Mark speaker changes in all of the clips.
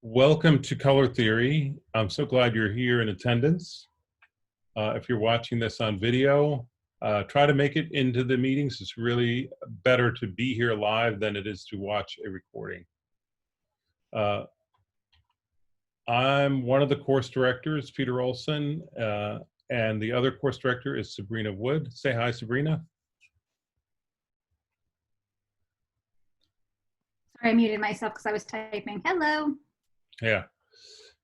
Speaker 1: Welcome to Color Theory. I'm so glad you're here in attendance. If you're watching this on video, try to make it into the meetings. It's really better to be here live than it is to watch a recording. I'm one of the course directors, Peter Olson, and the other course director is Sabrina Wood. Say hi, Sabrina.
Speaker 2: Sorry, I muted myself because I was typing. Hello.
Speaker 1: Yeah.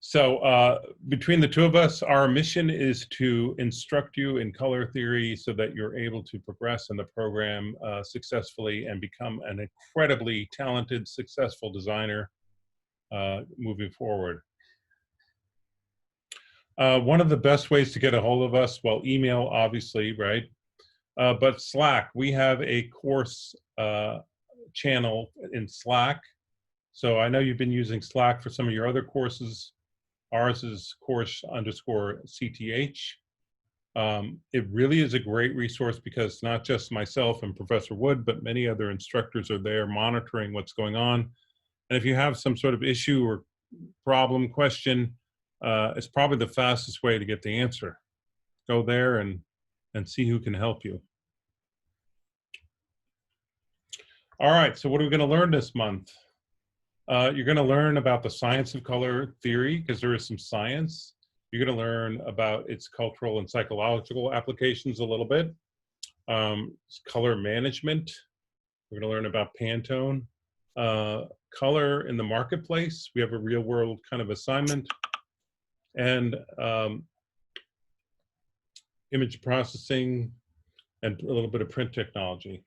Speaker 1: So between the two of us, our mission is to instruct you in color theory so that you're able to progress in the program successfully and become an incredibly talented, successful designer moving forward. One of the best ways to get a hold of us, well, email, obviously, right? But Slack, we have a course channel in Slack. So I know you've been using Slack for some of your other courses. Ours is course_CTH. It really is a great resource because not just myself and Professor Wood, but many other instructors are there monitoring what's going on. And if you have some sort of issue or problem, question, it's probably the fastest way to get the answer. Go there and see who can help you. All right, so what are we going to learn this month? You're going to learn about the science of color theory, because there is some science. You're going to learn about its cultural and psychological applications a little bit. Color management. We're going to learn about Pantone. Color in the marketplace. We have a real world kind of assignment. And image processing and a little bit of print technology.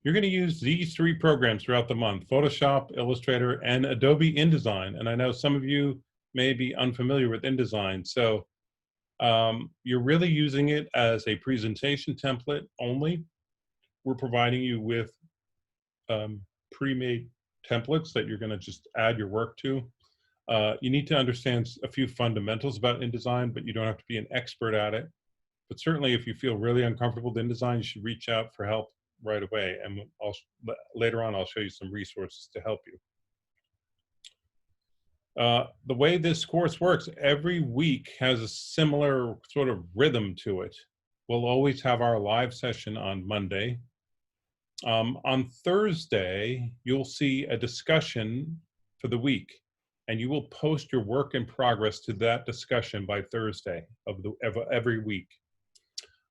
Speaker 1: You're going to use these three programs throughout the month: Photoshop, Illustrator, and Adobe InDesign. And I know some of you may be unfamiliar with InDesign. So you're really using it as a presentation template only. We're providing you with pre-made templates that you're going to just add your work to. You need to understand a few fundamentals about InDesign, but you don't have to be an expert at it. But certainly if you feel really uncomfortable with InDesign, you should reach out for help right away, and later on I'll show you some resources to help you. The way this course works, every week has a similar sort of rhythm to it. We'll always have our live session on Monday. On Thursday, you'll see a discussion for the week, and you will post your work in progress to that discussion by Thursday of every week.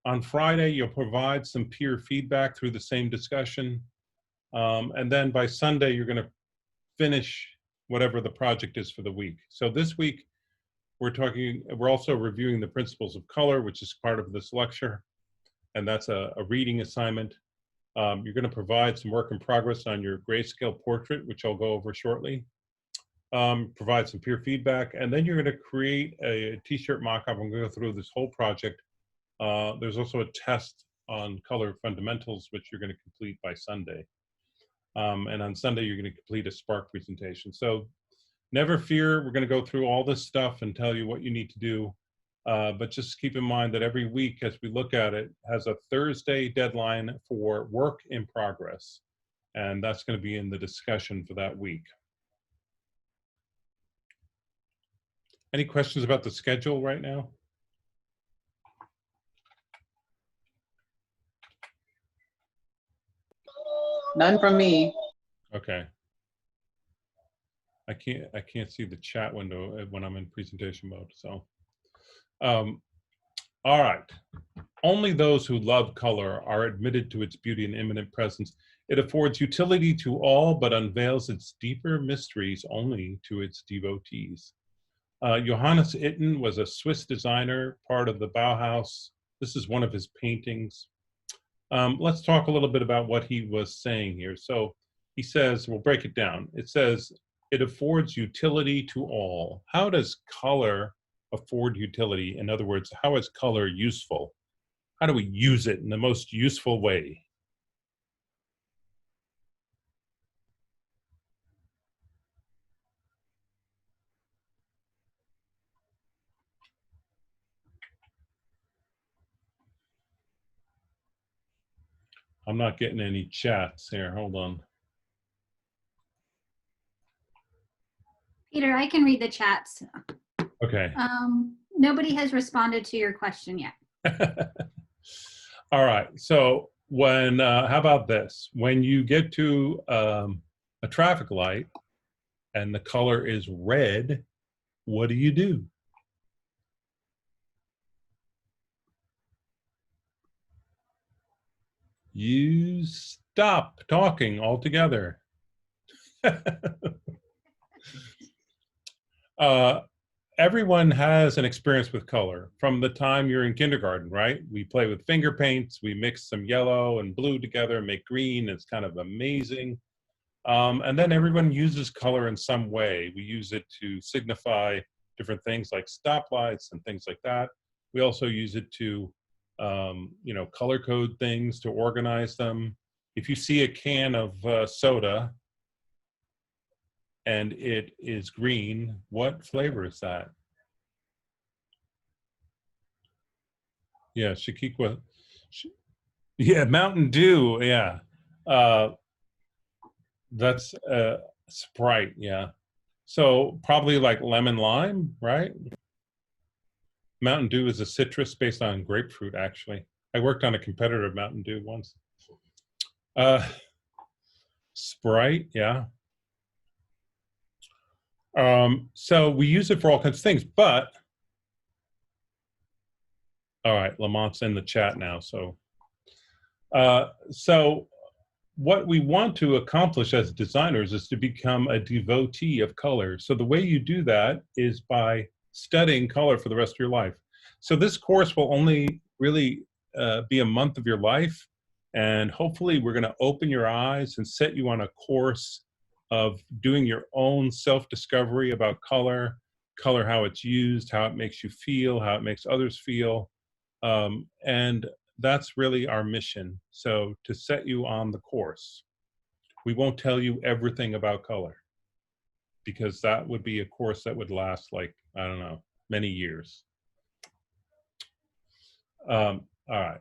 Speaker 1: On Friday, you'll provide some peer feedback through the same discussion. And then by Sunday, you're going to finish whatever the project is for the week. So this week, we're also reviewing the principles of color, which is part of this lecture. And that's a reading assignment. You're going to provide some work in progress on your grayscale portrait, which I'll go over shortly. Provide some peer feedback. And then you're going to create a t-shirt mock-up. I'm going to go through this whole project. There's also a test on color fundamentals, which you're going to complete by Sunday. And on Sunday, you're going to complete a Spark presentation. So never fear, we're going to go through all this stuff and tell you what you need to do. But just keep in mind that every week, as we look at it, has a Thursday deadline for work in progress. And that's going to be in the discussion for that week. Any questions about the schedule right now?
Speaker 3: None from me.
Speaker 1: Okay. I can't see the chat window when I'm in presentation mode. So, all right. Only those who love color are admitted to its beauty and imminent presence. It affords utility to all, but unveils its deeper mysteries only to its devotees. Johannes Itten was a Swiss designer, part of the Bauhaus. This is one of his paintings. Let's talk a little bit about what he was saying here. So he says, we'll break it down. It says, it affords utility to all. How does color afford utility? In other words, how is color useful? How do we use it in the most useful way? I'm not getting any chats here. Hold on.
Speaker 2: Peter, I can read the chats.
Speaker 1: Okay.
Speaker 2: Nobody has responded to your question yet.
Speaker 1: All right. So when, how about this? When you get to a traffic light and the color is red, what do you do? You stop talking altogether. Everyone has an experience with color from the time you're in kindergarten, right? We play with finger paints, we mix some yellow and blue together and make green. It's kind of amazing. And then everyone uses color in some way. We use it to signify different things like stoplights and things like that. We also use it to, color code things, to organize them. If you see a can of soda and it is green, what flavor is that? Yeah, Shakikwa. Yeah, Mountain Dew. Yeah. That's Sprite. Yeah. So probably like lemon lime, right? Mountain Dew is a citrus based on grapefruit, actually. I worked on a competitor of Mountain Dew once. Sprite, yeah. So we use it for all kinds of things, but all right, Lamont's in the chat now. So what we want to accomplish as designers is to become a devotee of color. So the way you do that is by studying color for the rest of your life. So this course will only really be a month of your life, and hopefully we're going to open your eyes and set you on a course of doing your own self-discovery about color, how it's used, how it makes you feel, how it makes others feel, and that's really our mission. So to set you on the course. We won't tell you everything about color because that would be a course that would last like, I don't know, many years. All right.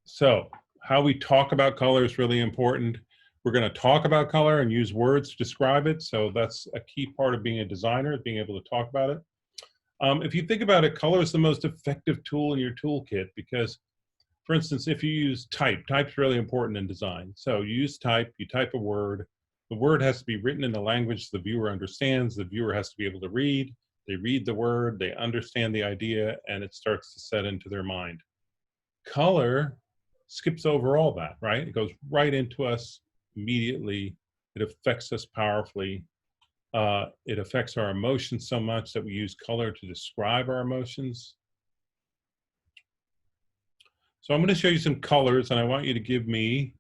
Speaker 1: So how we talk about color is really important. We're going to talk about color and use words to describe it. So that's a key part of being a designer, being able to talk about it. If you think about it, color is the most effective tool in your toolkit because, for instance, if you use type's really important in design. So you use type, you type a word. The word has to be written in a language the viewer understands. The viewer has to be able to read. They read the word, they understand the idea, and it starts to set into their mind. Color skips over all that, right? It goes right into us immediately. It affects us powerfully. It affects our emotions so much that we use color to describe our emotions. So I'm going to show you some colors, and I want you to give me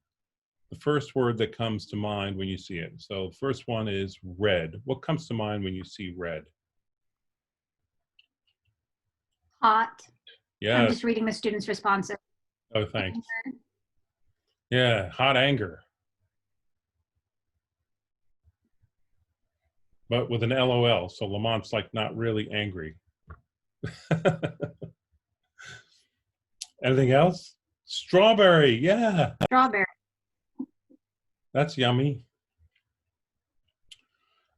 Speaker 1: the first word that comes to mind when you see it. So the first one is red. What comes to mind when you see red?
Speaker 2: Hot.
Speaker 1: Yeah.
Speaker 2: I'm just reading the students' responses.
Speaker 1: Oh, thanks. Yeah, hot anger. But with an LOL, so Lamont's like not really angry. Anything else? Strawberry, yeah.
Speaker 2: Strawberry.
Speaker 1: That's yummy.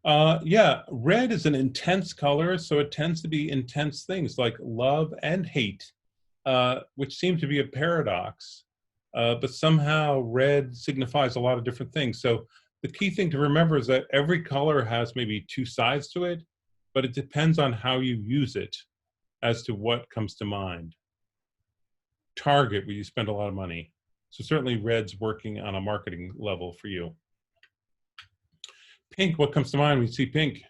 Speaker 1: Yeah, red is an intense color, so it tends to be intense things like love and hate, which seem to be a paradox. But somehow red signifies a lot of different things. So the key thing to remember is that every color has maybe two sides to it, but it depends on how you use it as to what comes to mind. Target, where you spend a lot of money. So certainly red's working on a marketing level for you. Pink, what comes to mind when you see pink?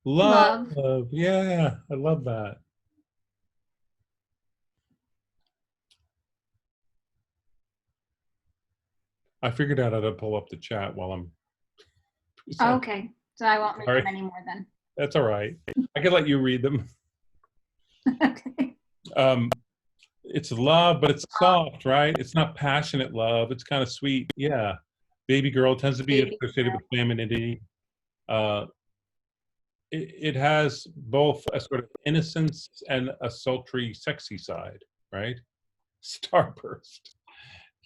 Speaker 1: Love. Yeah, I love that. I figured out how to pull up the chat while I'm.
Speaker 2: Okay, so I won't read them anymore then.
Speaker 1: That's all right. I can let you read them.
Speaker 2: Okay.
Speaker 1: It's love, but it's soft, right? It's not passionate love. It's kind of sweet. Yeah. Baby girl tends to be associated with femininity. It has both a sort of innocence and a sultry, sexy side, right? Starburst.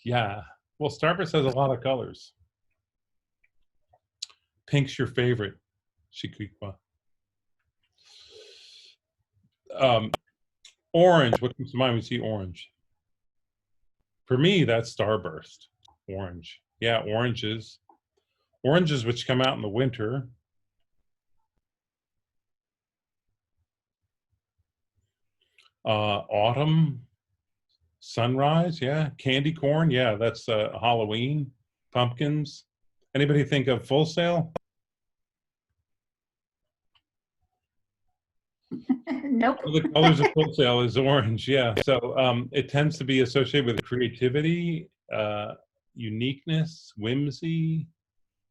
Speaker 1: Yeah. Well, Starburst has a lot of colors. Pink's your favorite, Chiquita. Orange, what comes to mind when you see orange? For me, that's Starburst. Orange. Yeah, oranges. Oranges which come out in the winter. Autumn. Sunrise, yeah. Candy corn, yeah, that's Halloween. Pumpkins. Anybody think of Full Sail?
Speaker 2: Nope.
Speaker 1: Well, the colors of Full Sail is orange, yeah. So it tends to be associated with creativity, uniqueness, whimsy,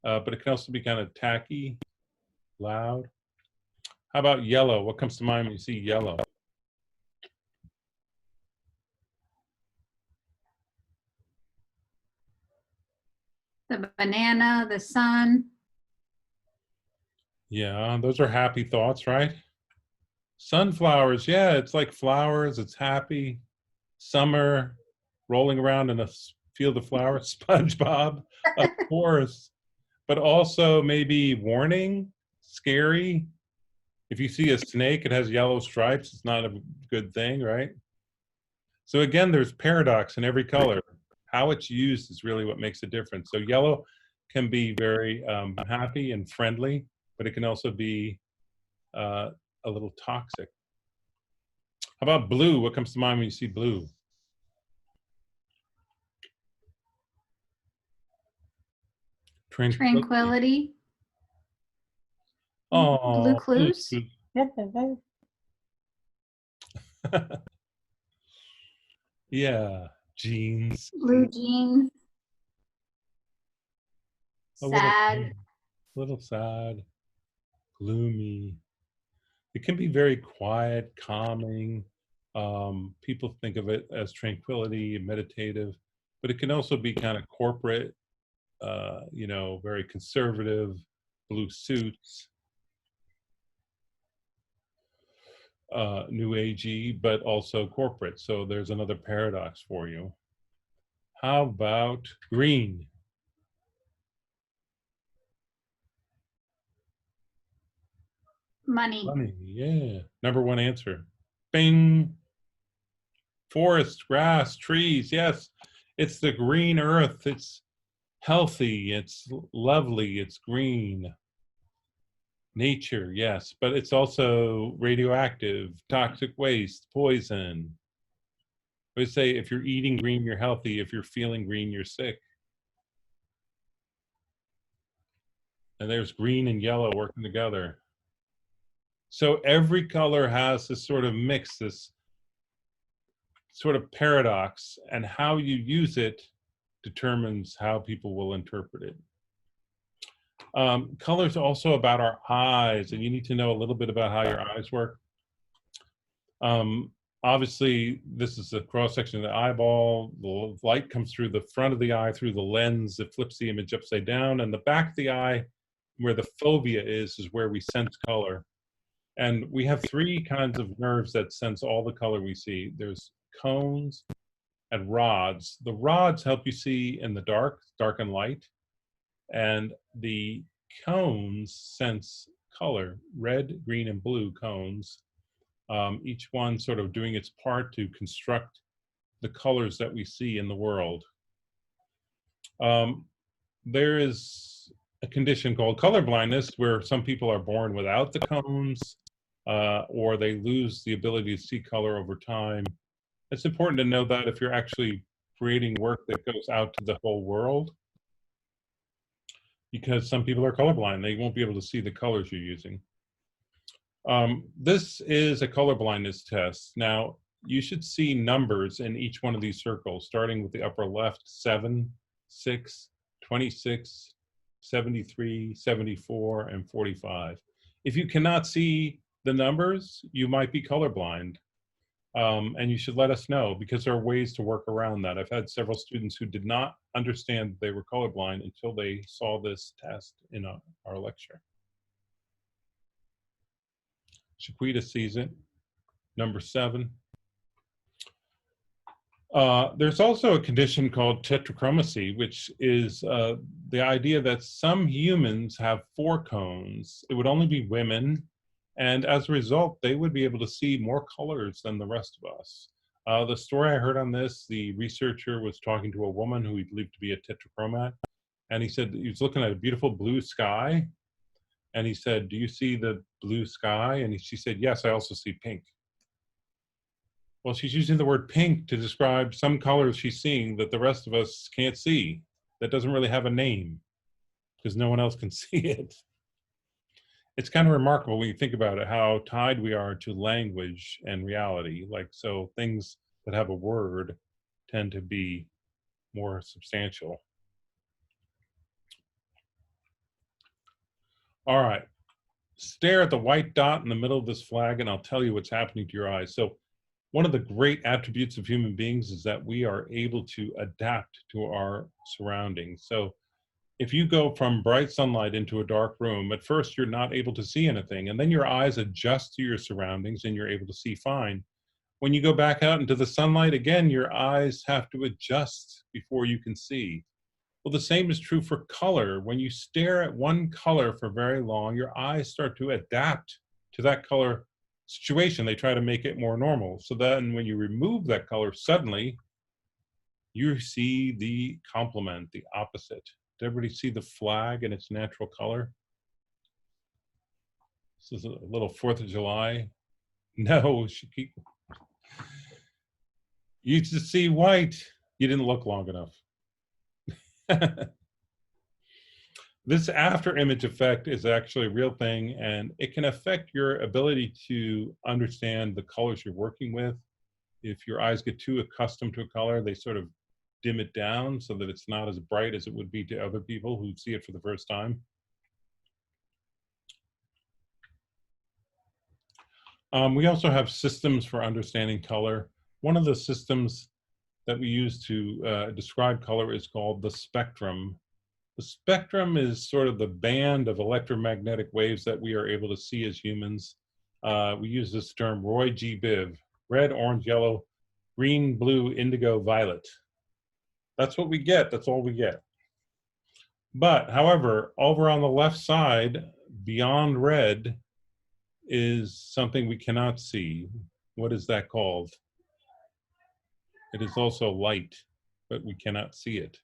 Speaker 1: but it can also be kind of tacky, loud. How about yellow? What comes to mind when you see yellow?
Speaker 2: The banana, the sun.
Speaker 1: Yeah, those are happy thoughts, right? Sunflowers, yeah, it's like flowers, it's happy. Summer, rolling around in a field of flowers. SpongeBob, of course. But also maybe warning, scary. If you see a snake, it has yellow stripes. It's not a good thing, right? So again, there's paradox in every color. How it's used is really what makes a difference. So yellow can be very happy and friendly, but it can also be a little toxic. How about blue? What comes to mind when you see blue?
Speaker 2: Tranquility.
Speaker 1: Oh,
Speaker 2: Blue clues.
Speaker 1: Yeah, jeans.
Speaker 2: Blue jeans.
Speaker 1: A
Speaker 2: Sad.
Speaker 1: little sad, gloomy. It can be very quiet, calming. People think of it as tranquility and meditative, but it can also be kind of corporate, very conservative, blue suits, new agey, but also corporate. So there's another paradox for you. How about green?
Speaker 2: Money.
Speaker 1: Money, yeah. Number one answer. Bing. Forest, grass, trees, yes. It's the green earth. It's healthy, it's lovely, it's green. Nature, yes, but it's also radioactive, toxic waste, poison. I would say if you're eating green, you're healthy. If you're feeling green, you're sick. And there's green and yellow working together. So every color has this sort of mix, this sort of paradox, and how you use it determines how people will interpret it. Color's also about our eyes, and you need to know a little bit about how your eyes work. Obviously, this is a cross-section of the eyeball. The light comes through the front of the eye, through the lens. It flips the image upside down. And the back of the eye, where the fovea is where we sense color. And we have three kinds of nerves that sense all the color we see. There's cones and rods. The rods help you see in the dark and light. And the cones sense color, red, green, and blue cones, each one sort of doing its part to construct the colors that we see in the world. There is a condition called color blindness where some people are born without the cones, or they lose the ability to see color over time. It's important to know that if you're actually creating work that goes out to the whole world, because some people are colorblind. They won't be able to see the colors you're using. This is a color blindness test. Now, you should see numbers in each one of these circles, starting with the upper left, 7, 6, 26, 73, 74, and 45. If you cannot see the numbers, you might be colorblind. And you should let us know, because there are ways to work around that. I've had several students who did not understand they were colorblind until they saw this test in our lecture. Chiquita sees it. Number 7. There's also a condition called tetrachromacy, which is the idea that some humans have four cones. It would only be women, and as a result, they would be able to see more colors than the rest of us. The story I heard on this, the researcher was talking to a woman who he believed to be a tetrachromat, and he said he was looking at a beautiful blue sky, and he said, "Do you see the blue sky?" And she said, "Yes, I also see pink." Well, she's using the word pink to describe some colors she's seeing that the rest of us can't see. That doesn't really have a name because no one else can see it. It's kind of remarkable when you think about it, how tied we are to language and reality. Like, so things that have a word tend to be more substantial. All right. Stare at the white dot in the middle of this flag and I'll tell you what's happening to your eyes. So one of the great attributes of human beings is that we are able to adapt to our surroundings. So if you go from bright sunlight into a dark room, at first you're not able to see anything, and then your eyes adjust to your surroundings and you're able to see fine. When you go back out into the sunlight, again, your eyes have to adjust before you can see. Well, the same is true for color. When you stare at one color for very long, your eyes start to adapt to that color situation. They try to make it more normal. So then when you remove that color, suddenly you see the complement, the opposite. Did everybody see the flag in its natural color? This is a little 4th of July. No, you just see white. You didn't look long enough. This after image effect is actually a real thing, and it can affect your ability to understand the colors you're working with. If your eyes get too accustomed to a color, they sort of dim it down so that it's not as bright as it would be to other people who see it for the first time. We also have systems for understanding color. One of the systems that we use to describe color is called the spectrum. The spectrum is sort of the band of electromagnetic waves that we are able to see as humans. We use this term Roy G. Biv: red, orange, yellow, green, blue, indigo, violet. That's what we get. That's all we get. But however, over on the left side, beyond red, is something we cannot see. What is that called? It is also light, but we cannot see it.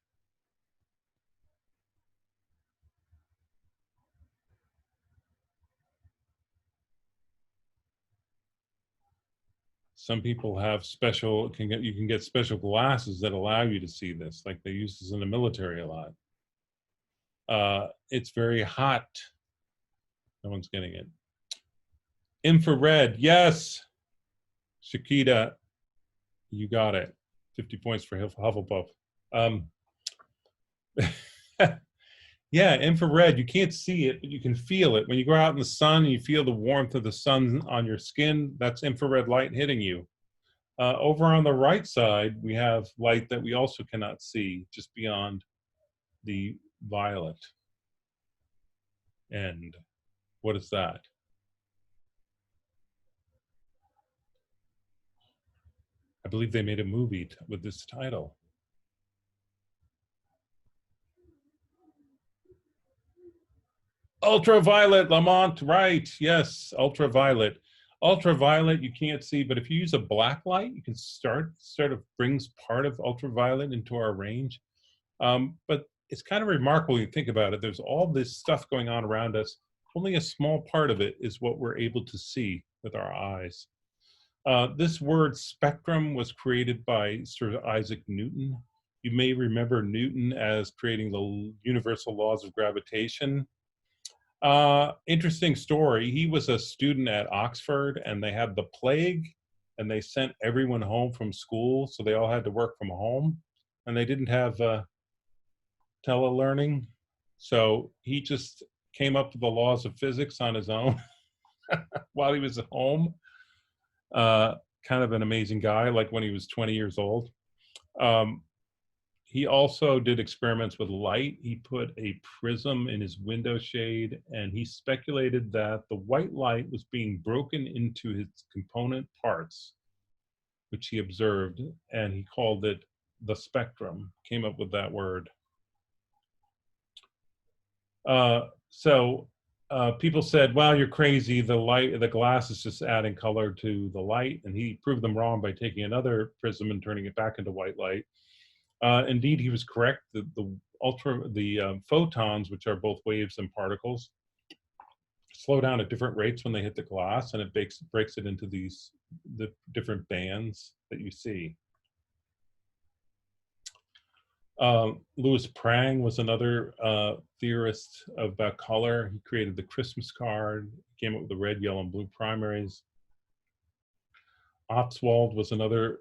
Speaker 1: Some people have special, you can get special glasses that allow you to see this, like they use this in the military a lot. It's very hot. No one's getting it. Infrared, yes. Shakita, you got it. 50 points for Hufflepuff. Yeah, infrared, you can't see it, but you can feel it. When you go out in the sun and you feel the warmth of the sun on your skin, that's infrared light hitting you. Over on the right side, we have light that we also cannot see, just beyond the violet end. What is that? I believe they made a movie with this title. Ultraviolet, Lamont, right. Yes, ultraviolet. Ultraviolet, you can't see, but if you use a black light, you can sort of brings part of ultraviolet into our range. But it's kind of remarkable when you think about it. There's all this stuff going on around us. Only a small part of it is what we're able to see with our eyes. This word spectrum was created by Sir Isaac Newton. You may remember Newton as creating the universal laws of gravitation. Interesting story. He was a student at Oxford and they had the plague and they sent everyone home from school. So they all had to work from home and they didn't have telelearning. So he just came up with the laws of physics on his own while he was at home. Kind of an amazing guy, like when he was 20 years old. He also did experiments with light. He put a prism in his window shade and he speculated that the white light was being broken into its component parts, which he observed, and he called it the spectrum, came up with that word. People said, well, you're crazy. The glass is just adding color to the light. And he proved them wrong by taking another prism and turning it back into white light. Indeed, he was correct. The photons, which are both waves and particles, slow down at different rates when they hit the glass, and it breaks it into the different bands that you see. Louis Prang was another theorist about color. He created the Christmas card, came up with the red, yellow, and blue primaries. Ostwald was another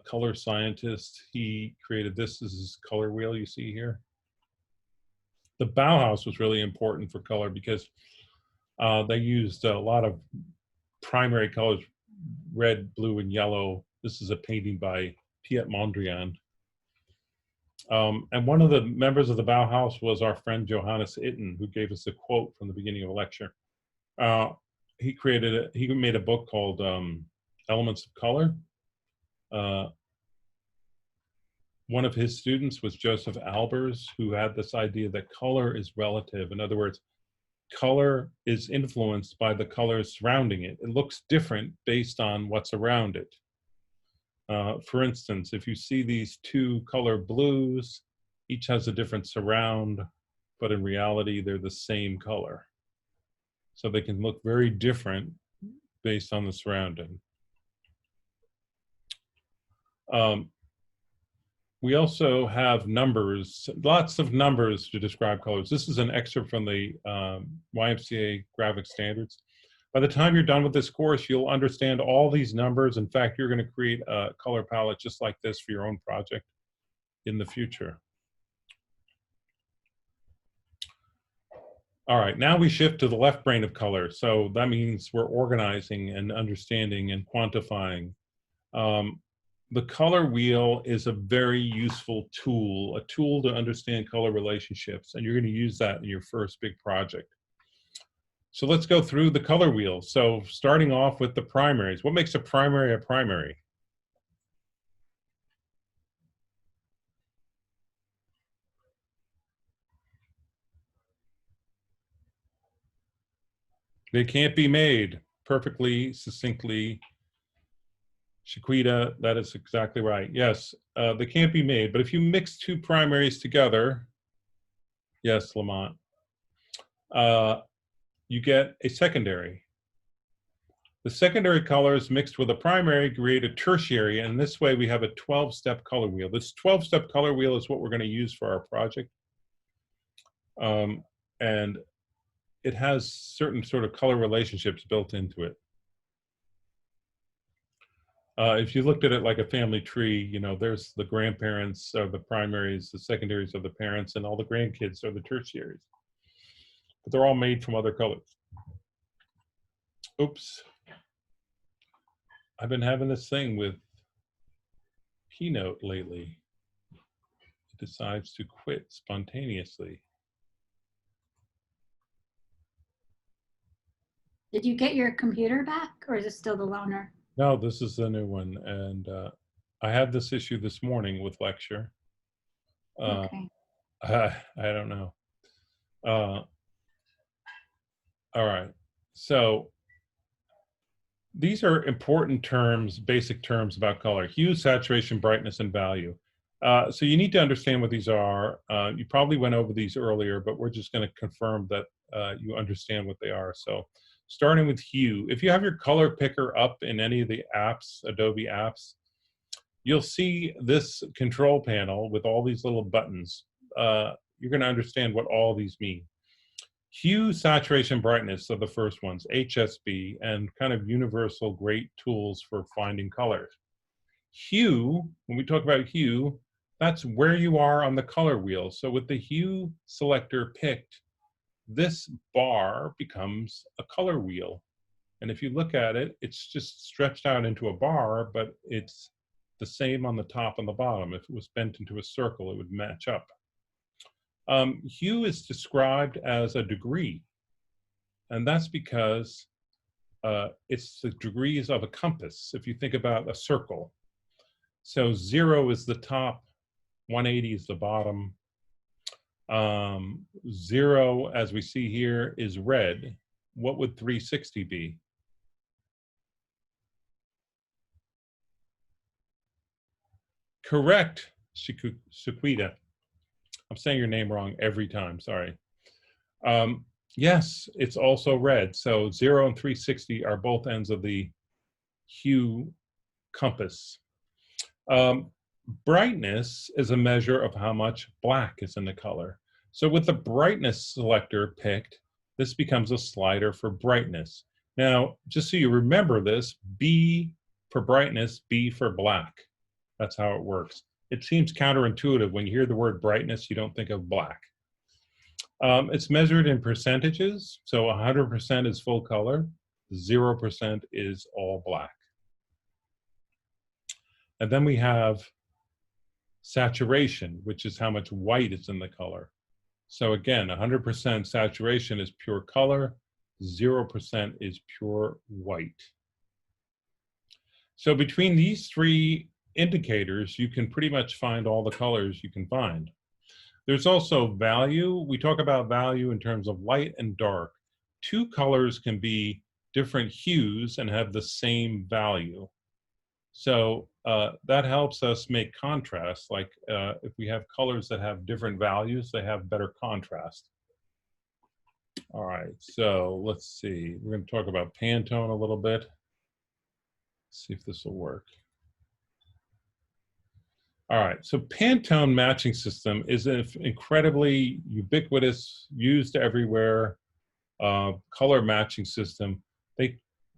Speaker 1: color scientist. He created this as his color wheel you see here. The Bauhaus was really important for color because they used a lot of primary colors, red, blue, and yellow. This is a painting by Piet Mondrian. And one of the members of the Bauhaus was our friend Johannes Itten, who gave us a quote from the beginning of a lecture. He made a book called Elements of Color. One of his students was Joseph Albers, who had this idea that color is relative. In other words, color is influenced by the colors surrounding it. It looks different based on what's around it. For instance, if you see these two color blues, each has a different surround, but in reality, they're the same color. So they can look very different based on the surrounding. We also have numbers, lots of numbers to describe colors. This is an excerpt from the YMCA graphic standards. By the time you're done with this course, you'll understand all these numbers. In fact, you're going to create a color palette just like this for your own project in the future. All right, now we shift to the left brain of color. So that means we're organizing and understanding and quantifying. The color wheel is a very useful tool, a tool to understand color relationships, and you're going to use that in your first big project. So let's go through the color wheel. So starting off with the primaries. What makes a primary a primary? They can't be made. Perfectly, succinctly. Shaquita, that is exactly right. Yes, they can't be made. But if you mix two primaries together, yes, Lamont, you get a secondary. The secondary colors mixed with a primary create a tertiary, and this way we have a 12-step color wheel. This 12-step color wheel is what we're going to use for our project. And it has certain sort of color relationships built into it. If you looked at it like a family tree, you know, there's the grandparents are the primaries, the secondaries are the parents, and all the grandkids are the tertiaries. But they're all made from other colors. Oops. I've been having this thing with Keynote lately. It decides to quit spontaneously.
Speaker 2: Did you get your computer back, or is it still the loaner?
Speaker 1: No, this is the new one. And I had this issue this morning with lecture.
Speaker 2: Okay.
Speaker 1: I don't know. All right. So these are important terms, basic terms about color: hue, saturation, brightness, and value. So you need to understand what these are. You probably went over these earlier, but we're just going to confirm that you understand what they are. So starting with hue, if you have your color picker up in any of the apps, Adobe apps, you'll see this control panel with all these little buttons. You're going to understand what all these mean. Hue, saturation, brightness are the first ones, HSB, and kind of universal great tools for finding colors. Hue, when we talk about hue, that's where you are on the color wheel. So with the hue selector picked, this bar becomes a color wheel. And if you look at it, it's just stretched out into a bar, but it's the same on the top and the bottom. If it was bent into a circle, it would match up. Hue is described as a degree, and that's because it's the degrees of a compass. If you think about a circle, So 0 is the top, 180 is the bottom. 0, as we see here, is red. What would 360 be? Correct, Sequita. I'm saying your name wrong every time, sorry. Yes, it's also red. So 0 and 360 are both ends of the hue compass. Brightness is a measure of how much black is in the color. So with the brightness selector picked, this becomes a slider for brightness. Now, just so you remember this, B for brightness, B for black. That's how it works. It seems counterintuitive. When you hear the word brightness, you don't think of black. It's measured in percentages. So 100% is full color, 0% is all black. And then we have saturation, which is how much white is in the color. So again, 100% saturation is pure color, 0% is pure white. So between these three indicators, you can pretty much find all the colors you can find. There's also value. We talk about value in terms of light and dark. Two colors can be different hues and have the same value. So that helps us make contrast. Like if we have colors that have different values, they have better contrast. All right, so let's see. We're going to talk about Pantone a little bit. Let's see if this will work. All right, so Pantone matching system is an incredibly ubiquitous, used everywhere color matching system.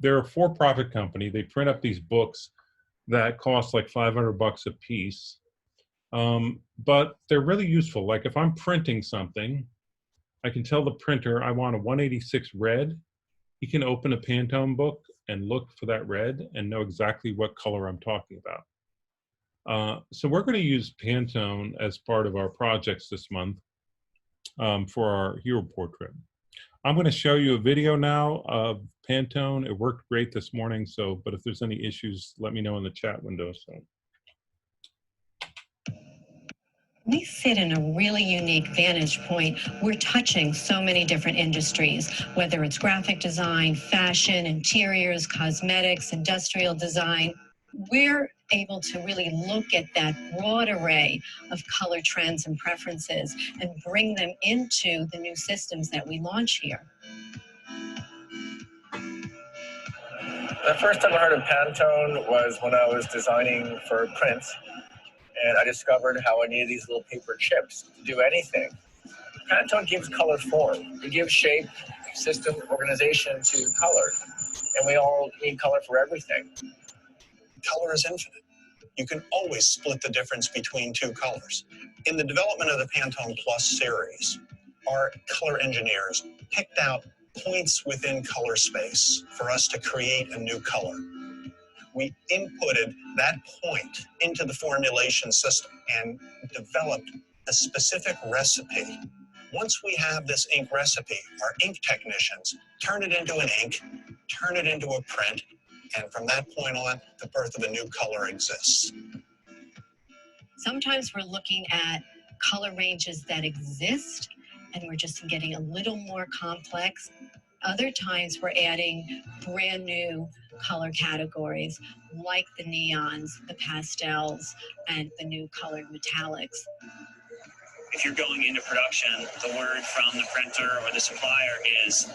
Speaker 1: They're a for-profit company. They print up these books that cost like $500 a piece, but they're really useful. Like if I'm printing something, I can tell the printer I want a 186 red. He can open a Pantone book and look for that red and know exactly what color I'm talking about. So we're going to use Pantone as part of our projects this month for our hero portrait. I'm going to show you a video now of Pantone. It worked great this morning, but if there's any issues, let me know in the chat window. So.
Speaker 4: We sit in a really unique vantage point. We're touching so many different industries, whether it's graphic design, fashion, interiors, cosmetics, industrial design. We're able to really look at that broad array of color trends and preferences and bring them into the new systems that we launch here.
Speaker 5: The first time I heard of Pantone was when I was designing for print, and I discovered how I needed these little paper chips to do anything. Pantone gives color form. It gives shape, system, organization to color, and we all need color for everything.
Speaker 6: Color is infinite. You can always split the difference between two colors. In the development of the Pantone Plus series, our color engineers picked out points within color space for us to create a new color. We inputted that point into the formulation system and developed a specific recipe. Once we have this ink recipe, our ink technicians turn it into an ink, turn it into a print, and from that point on, the birth of a new color exists.
Speaker 4: Sometimes we're looking at color ranges that exist, and we're just getting a little more complex. Other times we're adding brand new color categories like the neons, the pastels, and the new colored metallics.
Speaker 7: If you're going into production, the word from the printer or the supplier is,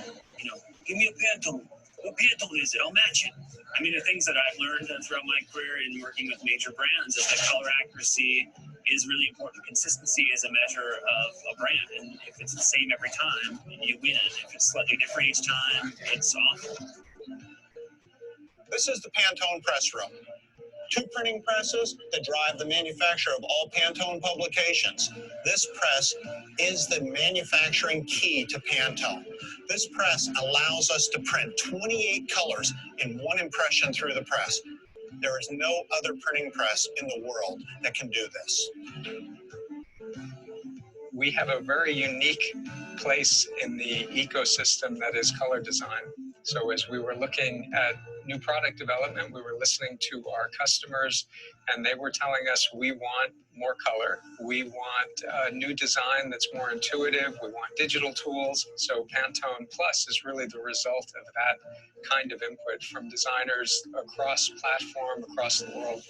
Speaker 7: give me a Pantone. What Pantone is it? I'll match it. I mean, the things that I've learned throughout my career in working with major brands is that color accuracy is really important. Consistency is a measure of a brand, and if it's the same every time, you win. If it's slightly different each time, it's awful.
Speaker 6: This is the Pantone press room. 2 printing presses that drive the manufacture of all Pantone publications. This press is the manufacturing key to Pantone. This press allows us to print 28 colors in one impression through the press. There is no other printing press in the world that can do this.
Speaker 8: We have a very unique place in the ecosystem that is color design. So as we were looking at new product development, we were listening to our customers, and they were telling us, we want more color. We want a new design that's more intuitive. We want digital tools. So Pantone Plus is really the result of that kind of input from designers across platform, across the world.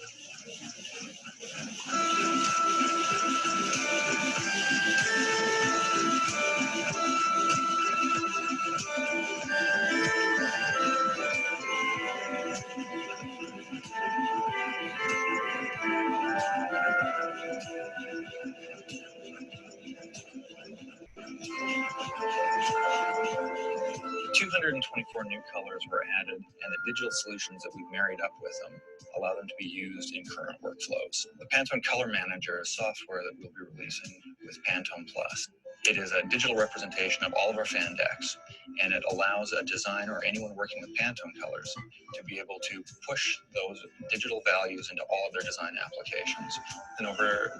Speaker 9: 224 new colors were added, and the digital solutions that we've married up with them allow them to be used in current workflows. The Pantone Color Manager is software that we'll be releasing with Pantone Plus. It is a digital representation of all of our fan decks, and it allows a designer or anyone working with Pantone colors to be able to push those digital values into all of their design applications. And over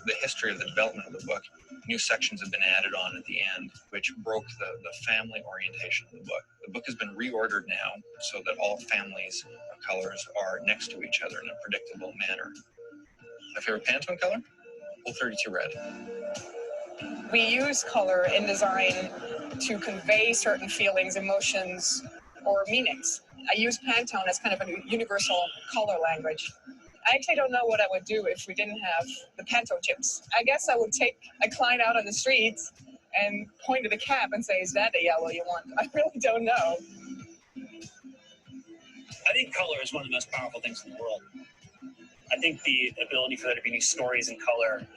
Speaker 9: the history of the development of the book, new sections have been added on at the end, which broke the family orientation of the book. The book has been reordered now so that all families of colors are next to each other in a predictable manner. My favorite Pantone color? 032 Red.
Speaker 10: We use color in design to convey certain feelings, emotions, or meanings. I use Pantone as kind of a universal color language. I actually don't know what I would do if we didn't have the Pantone chips. I guess I would take a client out on the streets and point to the cap and say, is that the yellow you want? I really don't know.
Speaker 7: I think color is one of the most powerful things in the world. I think the ability for there to be new stories in color,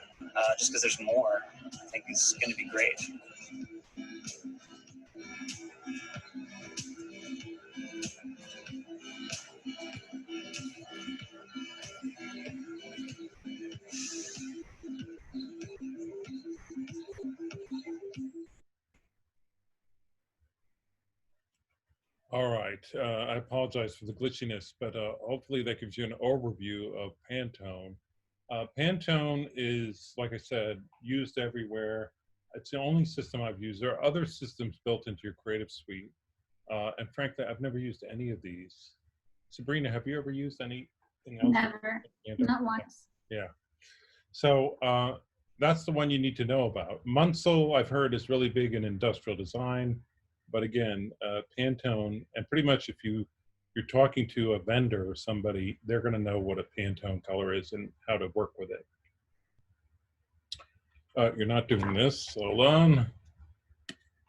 Speaker 7: just because there's more, I think is going to be great.
Speaker 1: All right, I apologize for the glitchiness, but hopefully that gives you an overview of Pantone. Pantone is, like I said, used everywhere. It's the only system I've used. There are other systems built into your Creative Suite, and frankly, I've never used any of these. Sabrina, have you ever used anything else?
Speaker 2: Never, not once.
Speaker 1: Yeah, so that's the one you need to know about. Munsell, I've heard, is really big in industrial design. But again, Pantone, and pretty much if you're talking to a vendor or somebody, they're going to know what a Pantone color is and how to work with it. You're not doing this, hold on.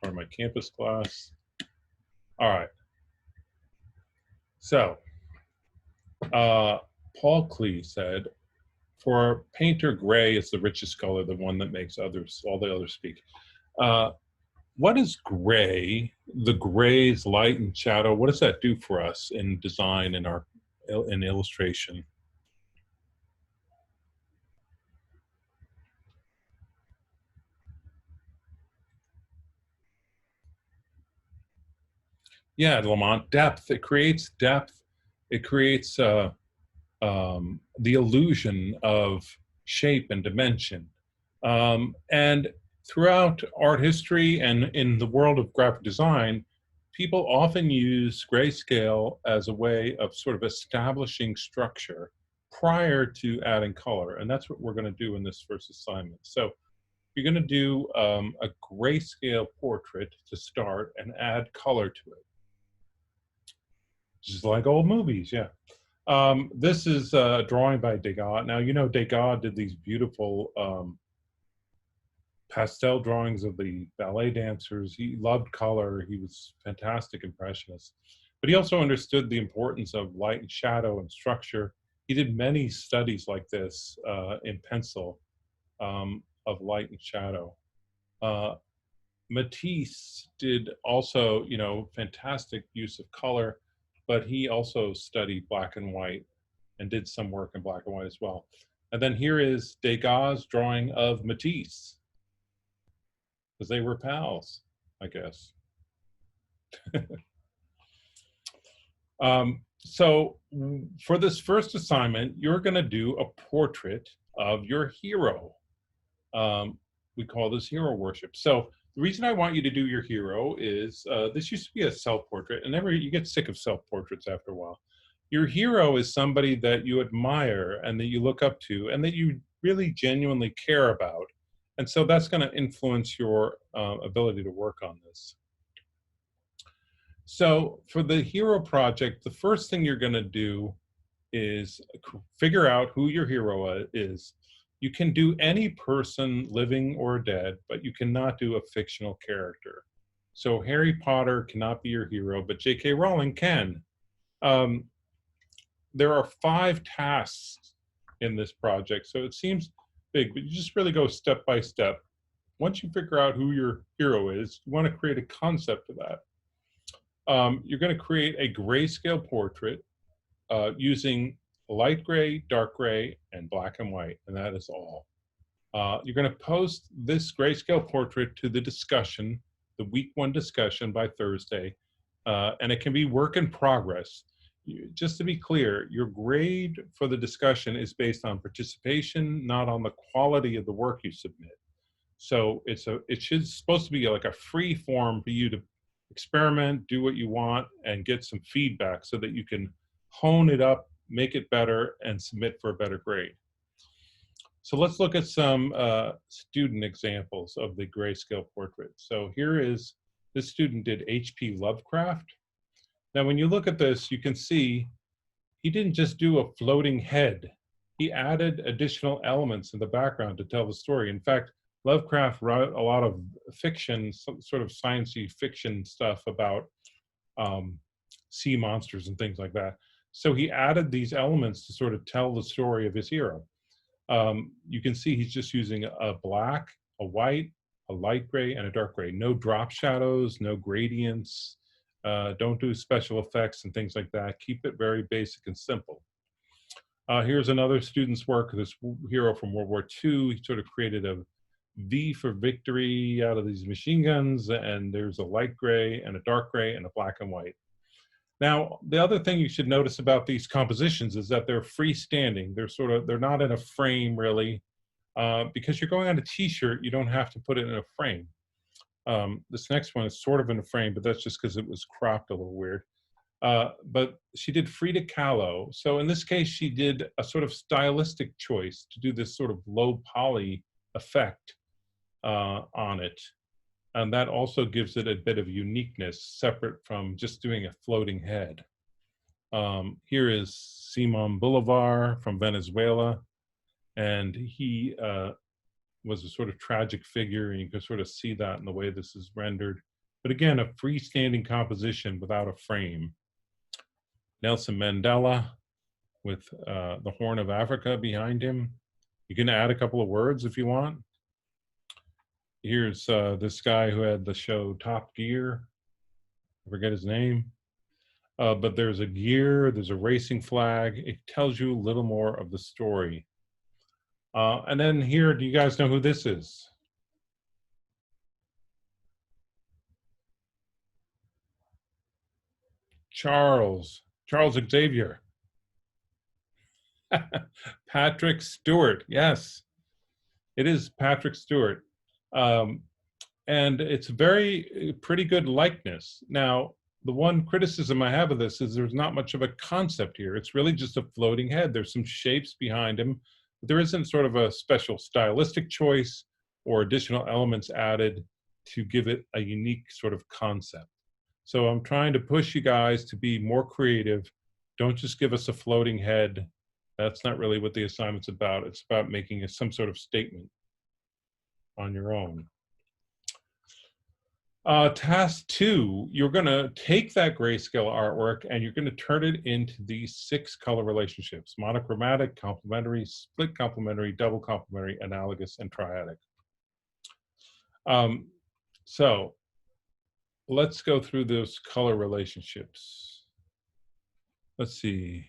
Speaker 1: Or my campus class. All right. So, Paul Klee said, for painter, gray is the richest color, the one that makes others, all the others speak. What is gray, the gray's light and shadow, what does that do for us in design and in illustration? Yeah, Lamont, depth. It creates depth. It creates the illusion of shape and dimension. And throughout art history and in the world of graphic design, people often use grayscale as a way of sort of establishing structure prior to adding color. And that's what we're going to do in this first assignment. So you're going to do a grayscale portrait to start and add color to it. Just like old movies, yeah. This is a drawing by Degas. Now, you know, Degas did these beautiful pastel drawings of the ballet dancers. He loved color. He was a fantastic impressionist. But he also understood the importance of light and shadow and structure. He did many studies like this in pencil of light and shadow. Matisse did also, you know, fantastic use of color, but he also studied black and white and did some work in black and white as well. And then here is Degas' drawing of Matisse, because they were pals, I guess. So for this first assignment, you're going to do a portrait of your hero. We call this hero worship. So The reason I want you to do your hero is this used to be a self-portrait, and you get sick of self-portraits after a while. Your hero is somebody that you admire and that you look up to and that you really genuinely care about. And so that's going to influence your ability to work on this. So for the hero project, the first thing you're going to do is figure out who your hero is. You can do any person, living or dead, but you cannot do a fictional character. So Harry Potter cannot be your hero, but J.K. Rowling can. There are 5 tasks in this project, so it seems big, but you just really go step by step. Once you figure out who your hero is, you want to create a concept of that. You're going to create a grayscale portrait using light gray, dark gray, and black and white, and that is all. You're going to post this grayscale portrait to the discussion, the week 1 discussion by Thursday, and it can be work in progress. Just to be clear, your grade for the discussion is based on participation, not on the quality of the work you submit. So it's supposed to be like a free form for you to experiment, do what you want, and get some feedback so that you can hone it up, make it better, and submit for a better grade. So let's look at some student examples of the grayscale portrait. So here is, this student did H.P. Lovecraft. Now, when you look at this, you can see he didn't just do a floating head. He added additional elements in the background to tell the story. In fact, Lovecraft wrote a lot of fiction, some sort of science-y fiction stuff about sea monsters and things like that. So he added these elements to sort of tell the story of his hero. You can see he's just using a black, a white, a light gray, and a dark gray. No drop shadows, no gradients. Don't do special effects and things like that. Keep it very basic and simple. Here's another student's work, this hero from World War II. He sort of created a V for victory out of these machine guns, and there's a light gray and a dark gray and a black and white. Now, the other thing you should notice about these compositions is that they're freestanding. They're not in a frame really. Because you're going on a t-shirt, you don't have to put it in a frame. This next one is sort of in a frame, but that's just because it was cropped a little weird. But she did Frida Kahlo. So in this case, she did a sort of stylistic choice to do this sort of low poly effect on it. And that also gives it a bit of uniqueness, separate from just doing a floating head. Here is Simon Bolivar from Venezuela. And he was a sort of tragic figure, and you can sort of see that in the way this is rendered. But again, a freestanding composition without a frame. Nelson Mandela with the Horn of Africa behind him. You can add a couple of words if you want. Here's this guy who had the show Top Gear. I forget his name. But there's a gear, there's a racing flag. It tells you a little more of the story. And then here, do you guys know who this is? Charles Xavier. Patrick Stewart, yes. It is Patrick Stewart. And it's pretty good likeness. Now, the one criticism I have of this is there's not much of a concept here. It's really just a floating head. There's some shapes behind him, but there isn't sort of a special stylistic choice or additional elements added to give it a unique sort of concept. So I'm trying to push you guys to be more creative. Don't just give us a floating head. That's not really what the assignment's about. It's about making some sort of statement on your own. Task 2, you're going to take that grayscale artwork and you're going to turn it into these 6 color relationships: monochromatic, complementary, split complementary, double complementary, analogous, and triadic. So let's go through those color relationships. Let's see.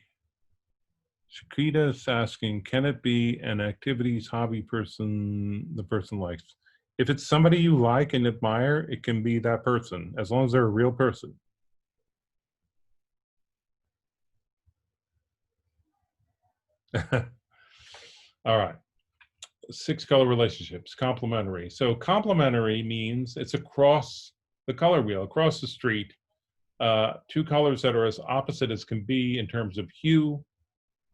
Speaker 1: Shakita is asking, can it be an activities hobby person the person likes? If it's somebody you like and admire, it can be that person, as long as they're a real person. All right. 6 color relationships, complementary. So complementary means it's across the color wheel, across the street. 2 colors that are as opposite as can be in terms of hue,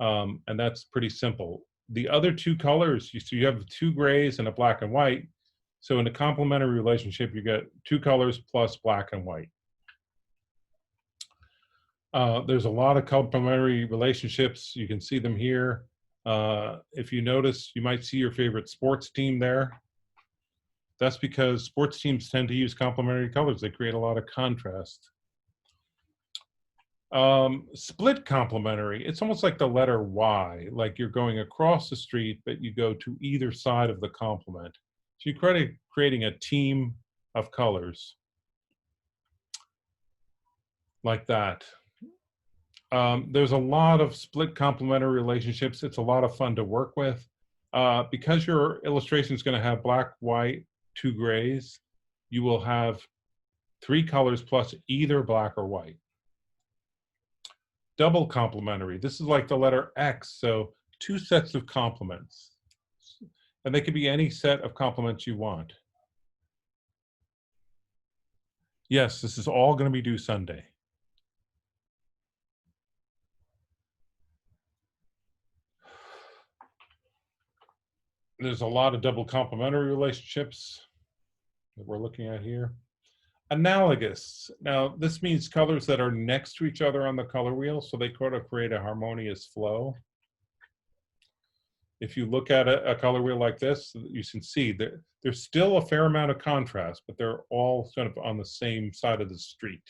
Speaker 1: and that's pretty simple. The other 2 colors, so you have 2 grays and a black and white. So in a complementary relationship, you get 2 colors plus black and white. There's a lot of complementary relationships. You can see them here. If you notice, you might see your favorite sports team there. That's because sports teams tend to use complementary colors. They create a lot of contrast. Split complementary, it's almost like the letter Y, like you're going across the street, but you go to either side of the complement. So you're creating a team of colors like that. There's a lot of split complementary relationships. It's a lot of fun to work with. Because your illustration is going to have black, white, 2 grays, you will have 3 colors plus either black or white. Double complementary, this is like the letter X, so 2 sets of complements. And they could be any set of complements you want. Yes, this is all going to be due Sunday. There's a lot of double complementary relationships that we're looking at here. Analogous. Now, this means colors that are next to each other on the color wheel, so they kind of create a harmonious flow. If you look at a color wheel like this, you can see that there's still a fair amount of contrast, but they're all sort of on the same side of the street.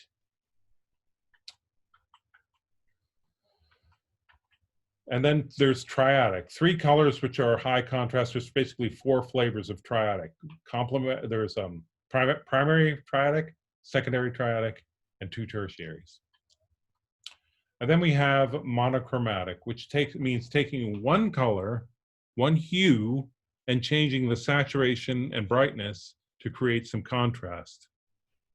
Speaker 1: And then there's triadic, 3 colors which are high contrast. There's basically 4 flavors of triadic. There's primary triadic, secondary triadic, and 2 tertiaries. And then we have monochromatic, which means taking one color, one hue, and changing the saturation and brightness to create some contrast.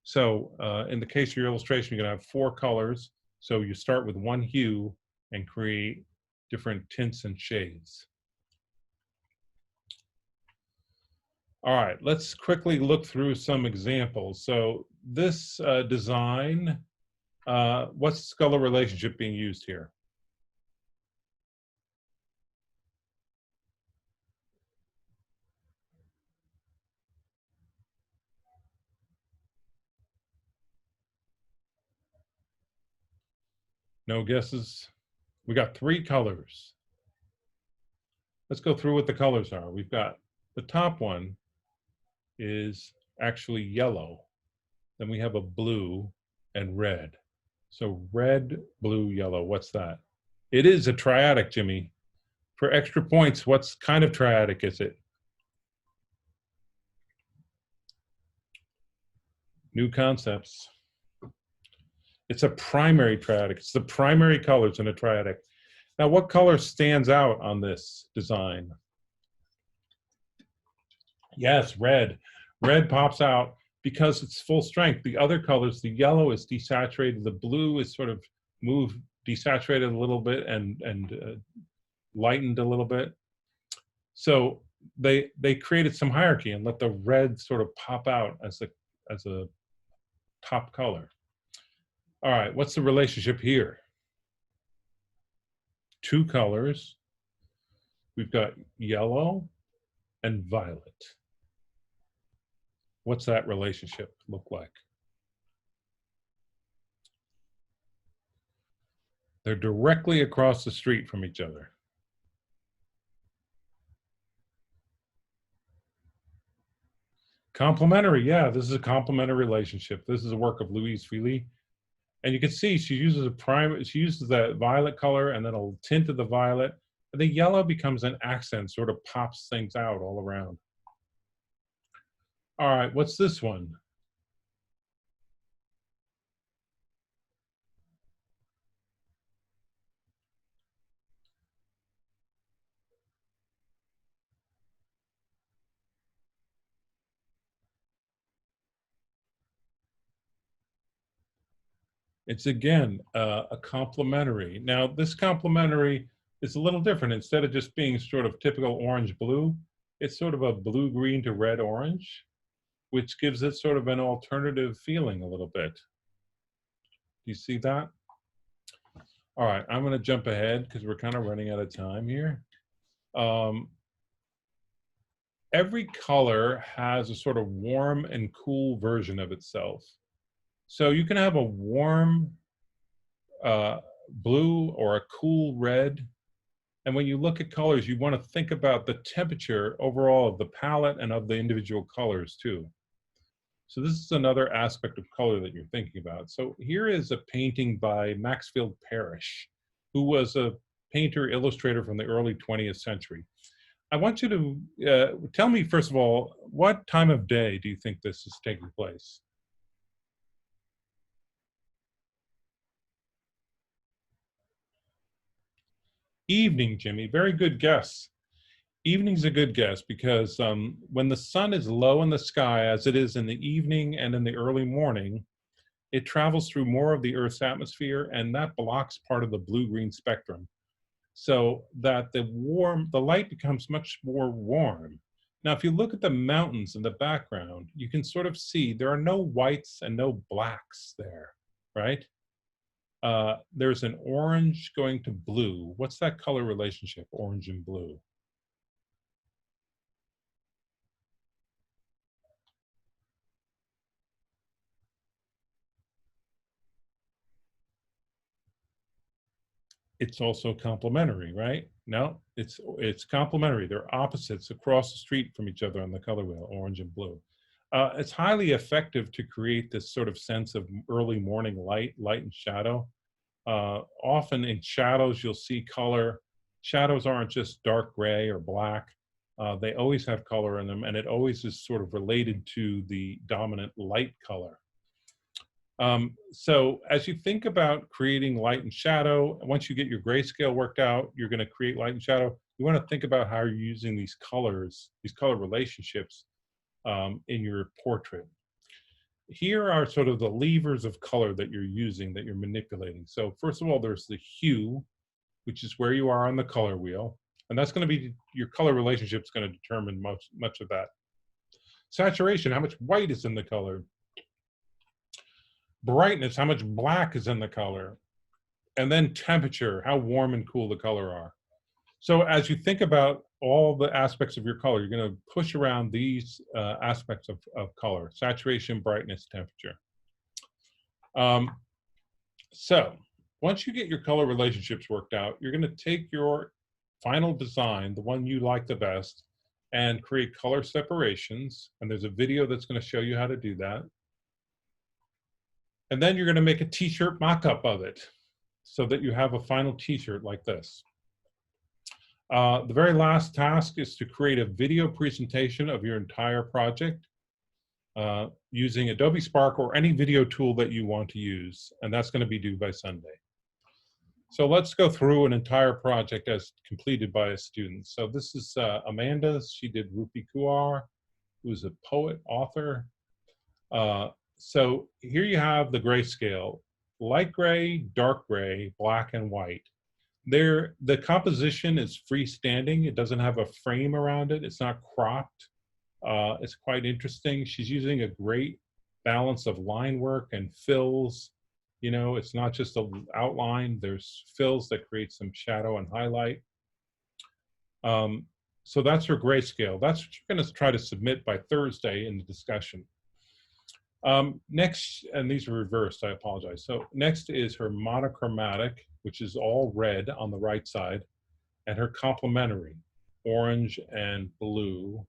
Speaker 1: So in the case of your illustration, you're going to have 4 colors. So you start with one hue and create different tints and shades. All right, let's quickly look through some examples. So this design, what's the color relationship being used here? No guesses? We got 3 colors. Let's go through what the colors are. We've got the top one is actually yellow. Then we have a blue and red. So red, blue, yellow, what's that? It is a triadic, Jimmy. For extra points, what kind of triadic is it? New concepts. It's a primary triadic. It's the primary colors in a triadic. Now, what color stands out on this design? Yes, red. Red pops out because it's full strength. The other colors, the yellow is desaturated. The blue is sort of desaturated a little bit and lightened a little bit. So they created some hierarchy and let the red sort of pop out as a top color. All right, what's the relationship here? 2 colors. We've got yellow and violet. What's that relationship look like? They're directly across the street from each other. Complementary, yeah, this is a complementary relationship. This is a work of Louise Fili. And you can see she uses that violet color and then a tint of the violet. And the yellow becomes an accent, sort of pops things out all around. All right, what's this one? It's again a complementary. Now this complementary is a little different. Instead of just being sort of typical orange blue, it's sort of a blue-green to red-orange, which gives it sort of an alternative feeling a little bit. Do you see that? All right, I'm gonna jump ahead because we're kind of running out of time here. Every color has a sort of warm and cool version of itself. So you can have a warm blue or a cool red. And when you look at colors, you want to think about the temperature overall of the palette and of the individual colors too. So this is another aspect of color that you're thinking about. So here is a painting by Maxfield Parrish, who was a painter, illustrator from the early 20th century. I want you to tell me, first of all, what time of day do you think this is taking place? Evening, Jimmy. Very good guess. Evening's a good guess because when the sun is low in the sky, as it is in the evening and in the early morning, it travels through more of the Earth's atmosphere, and that blocks part of the blue-green spectrum, so that the light becomes much more warm. Now, if you look at the mountains in the background, you can sort of see there are no whites and no blacks there, right? There's an orange going to blue. What's that color relationship, orange and blue? It's also complementary, right? No, it's complementary. They're opposites across the street from each other on the color wheel, orange and blue. It's highly effective to create this sort of sense of early morning light and shadow. Often in shadows, you'll see color. Shadows aren't just dark gray or black. They always have color in them, and it always is sort of related to the dominant light color. So as you think about creating light and shadow, once you get your grayscale worked out, you're going to create light and shadow. You want to think about how you're using these colors, these color relationships in your portrait. Here are sort of the levers of color that you're using, that you're manipulating. So first of all, there's the hue, which is where you are on the color wheel. And that's going to be your color relationship is going to determine much of that. Saturation, how much white is in the color. Brightness, how much black is in the color. And then temperature, how warm and cool the color are. So as you think about all the aspects of your color, you're going to push around these aspects of color: saturation, brightness, temperature. So once you get your color relationships worked out, you're going to take your final design, the one you like the best, and create color separations. And there's a video that's going to show you how to do that. And then you're going to make a t-shirt mock-up of it so that you have a final t-shirt like this. The very last task is to create a video presentation of your entire project using Adobe Spark or any video tool that you want to use, and that's going to be due by Sunday. So let's go through an entire project as completed by a student. So this is Amanda. She did Rupi Kaur, who's a poet, author. So here you have the grayscale: light gray, dark gray, black, and white. The composition is freestanding. It doesn't have a frame around it. It's not cropped. It's quite interesting. She's using a great balance of line work and fills. You know, it's not just an outline. There's fills that create some shadow and highlight. So that's her grayscale. That's what you're going to try to submit by Thursday in the discussion. Next, and these are reversed, I apologize. So next is her monochromatic, which is all red on the right side, and her complementary, orange and blue,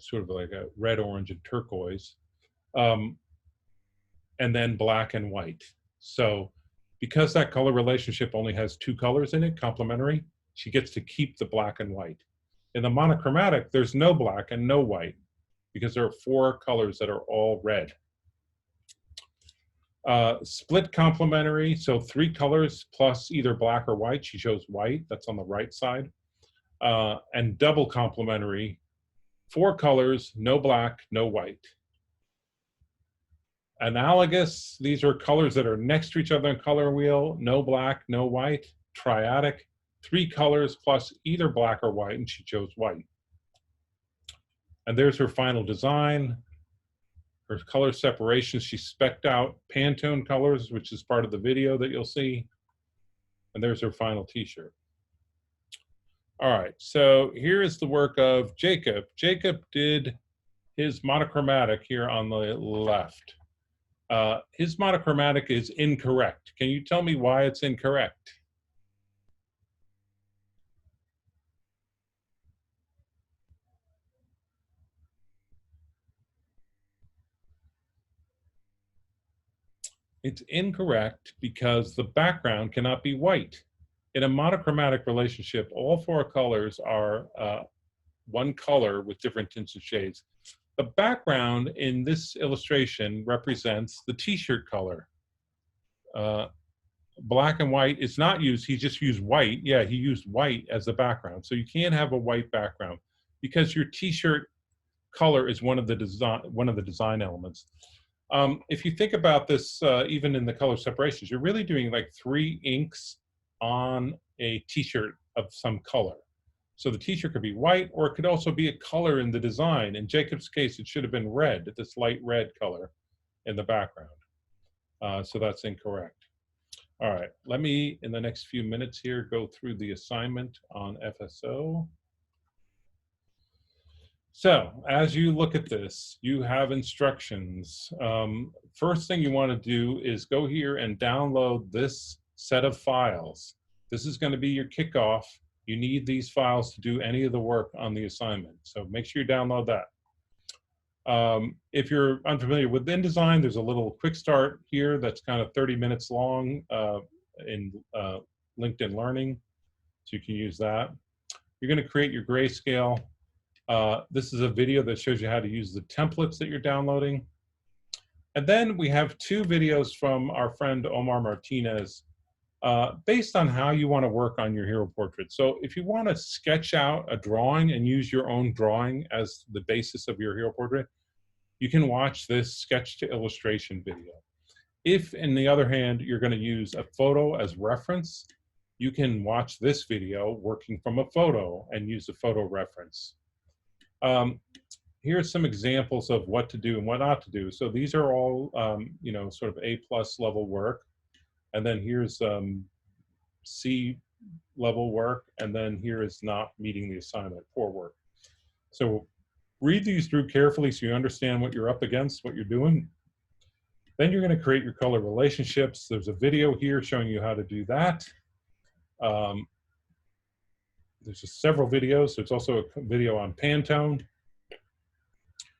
Speaker 1: sort of like a red, orange, and turquoise, and then black and white. So because that color relationship only has two colors in it, complementary, she gets to keep the black and white. In the monochromatic, there's no black and no white, because there are four colors that are all red. Split complementary, so 3 colors plus either black or white. She shows white, that's on the right side. And double complementary, 4 colors, no black, no white. Analogous, these are colors that are next to each other in color wheel, no black, no white. Triadic, 3 colors plus either black or white, and she chose white. And there's her final design, her color separation. She spec'd out Pantone colors, which is part of the video that you'll see. And there's her final t-shirt. All right, so here is the work of Jacob. Jacob did his monochromatic here on the left. His monochromatic is incorrect. Can you tell me why it's incorrect? It's incorrect because the background cannot be white. In a monochromatic relationship, all four colors are one color with different tints and shades. The background in this illustration represents the t-shirt color. Black and white is not used, he just used white. Yeah, he used white as the background. So you can't have a white background because your t-shirt color is one of the design elements. If you think about this, even in the color separations, you're really doing like 3 inks on a t-shirt of some color. So the t-shirt could be white, or it could also be a color in the design. In Jacob's case, it should have been red, this light red color in the background. So that's incorrect. All right, let me, in the next few minutes here, go through the assignment on FSO. So as you look at this, you have instructions. First thing you want to do is go here and download this set of files. This is going to be your kickoff. You need these files to do any of the work on the assignment. So make sure you download that. If you're unfamiliar with InDesign, there's a little quick start here that's kind of 30 minutes long in LinkedIn Learning. So you can use that. You're going to create your grayscale. This is a video that shows you how to use the templates that you're downloading. And then we have 2 videos from our friend Omar Martinez based on how you want to work on your hero portrait. So if you want to sketch out a drawing and use your own drawing as the basis of your hero portrait, you can watch this sketch to illustration video. If, on the other hand, you're going to use a photo as reference, you can watch this video working from a photo and use the photo reference. Here's some examples of what to do and what not to do. So these are all, you know, sort of A+ level work. And then here's C level work. And then here is not meeting the assignment, poor work. So read these through carefully so you understand what you're up against, what you're doing. Then you're going to create your color relationships. There's a video here showing you how to do that. There's just several videos. There's also a video on Pantone.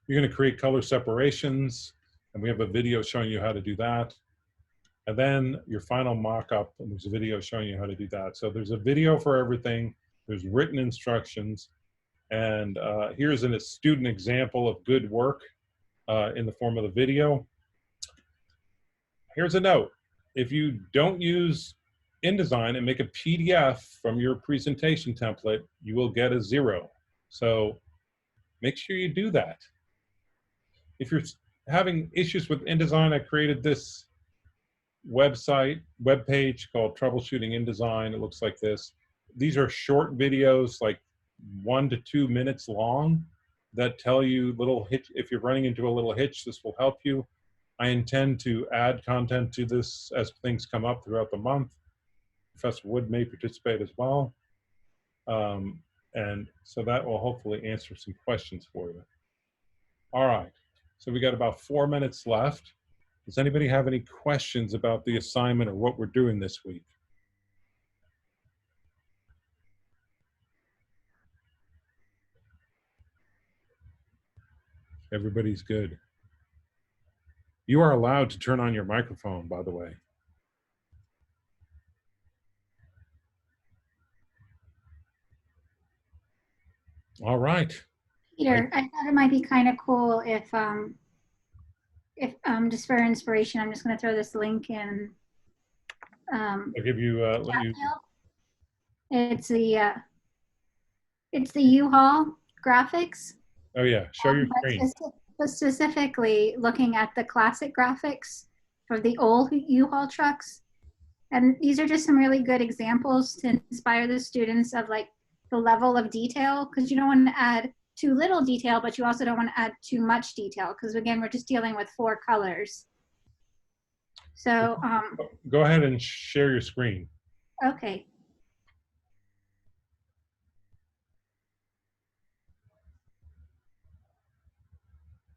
Speaker 1: You're going to create color separations, and we have a video showing you how to do that. And then your final mock-up, and there's a video showing you how to do that. So there's a video for everything. There's written instructions. And here's a student example of good work in the form of the video. Here's a note. If you don't use InDesign and make a PDF from your presentation template, you will get a 0. So make sure you do that. If you're having issues with InDesign, I created this web page called Troubleshooting InDesign. It looks like this. These are short videos, like 1 to 2 minutes long, that tell you little hitch. If you're running into a little hitch, this will help you. I intend to add content to this as things come up throughout the month. Professor Wood may participate as well. And so that will hopefully answer some questions for you. All right, so we got about 4 minutes left. Does anybody have any questions about the assignment or what we're doing this week? Everybody's good. You are allowed to turn on your microphone, by the way. All right.
Speaker 2: Peter, I thought it might be kind of cool if just for inspiration, I'm just going to throw this link in.
Speaker 1: I'll give you. Let you.
Speaker 2: It's the U-Haul graphics.
Speaker 1: Oh yeah, show your screen.
Speaker 2: But specifically looking at the classic graphics for the old U-Haul trucks, and these are just some really good examples to inspire the students of like the level of detail, because you don't want to add too little detail, but you also don't want to add too much detail, because again, we're just dealing with 4 colors. So,
Speaker 1: Go ahead and share your screen.
Speaker 2: okay.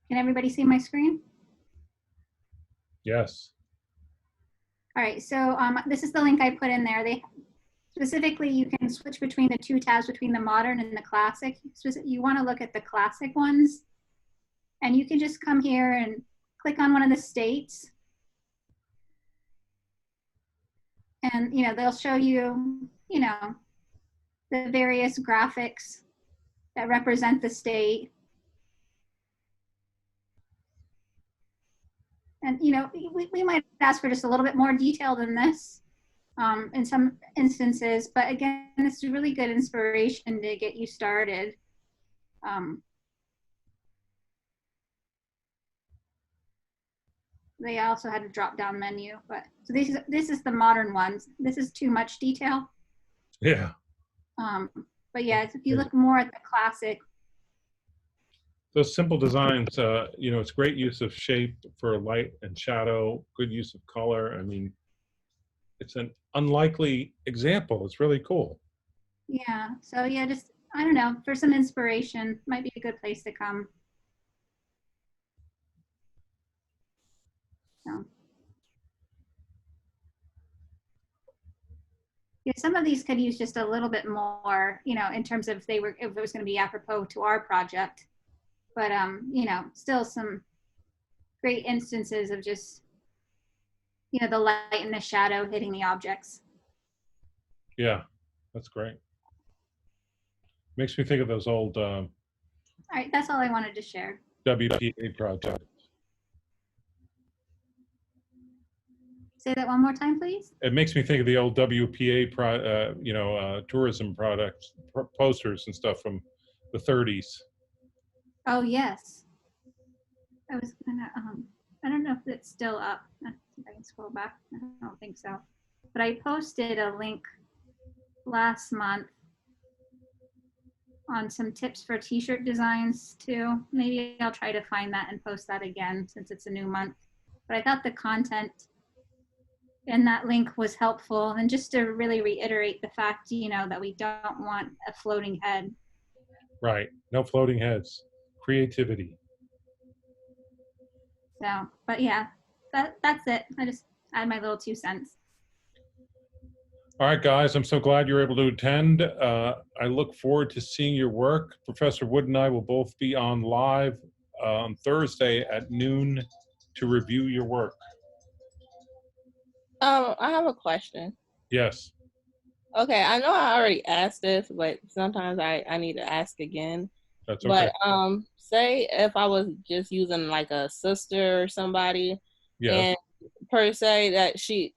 Speaker 2: Can everybody see my screen?
Speaker 1: Yes.
Speaker 2: All right, so this is the link I put in there. They specifically, you can switch between the 2 tabs between the modern and the classic. You want to look at the classic ones, and you can just come here and click on one of the states, and they'll show you the various graphics that represent the state. And we might ask for just a little bit more detail than this in some instances, but again, this is really good inspiration to get you started. They also had a drop-down menu, but so this is the modern ones. This is too much detail.
Speaker 1: Yeah.
Speaker 2: But yeah, if you look more at the classic.
Speaker 1: Those simple designs, it's great use of shape for light and shadow, good use of color. I mean, it's an unlikely example. It's really cool.
Speaker 2: Yeah, so yeah, just, I don't know, for some inspiration, might be a good place to come. So. Yeah, some of these could use just a little bit more, in terms of if it was going to be apropos to our project. But, still some great instances of just, the light and the shadow hitting the objects.
Speaker 1: Yeah, that's great. Makes me think of those old
Speaker 2: all right, that's all I wanted to share.
Speaker 1: WPA projects.
Speaker 2: Say that one more time, please.
Speaker 1: It makes me think of the old WPA, tourism posters and stuff from the 30s.
Speaker 2: Oh, yes. I was gonna, I don't know if it's still up. If I can scroll back. I don't think so. But I posted a link last month on some tips for t-shirt designs too. Maybe I'll try to find that and post that again since it's a new month. But I thought the content in that link was helpful, and just to really reiterate the fact, that we don't want a floating head.
Speaker 1: Right, no floating heads. Creativity.
Speaker 2: So, but yeah, that's it. I just add my little 2 cents.
Speaker 1: All right, guys, I'm so glad you're able to attend. I look forward to seeing your work. Professor Wood and I will both be on live on Thursday at noon to review your work.
Speaker 11: I have a question.
Speaker 1: Yes.
Speaker 11: Okay, I know I already asked this, but sometimes I need to ask again.
Speaker 1: That's okay.
Speaker 11: But say if I was just using like a sister or somebody,
Speaker 1: Yes.
Speaker 11: and per se that she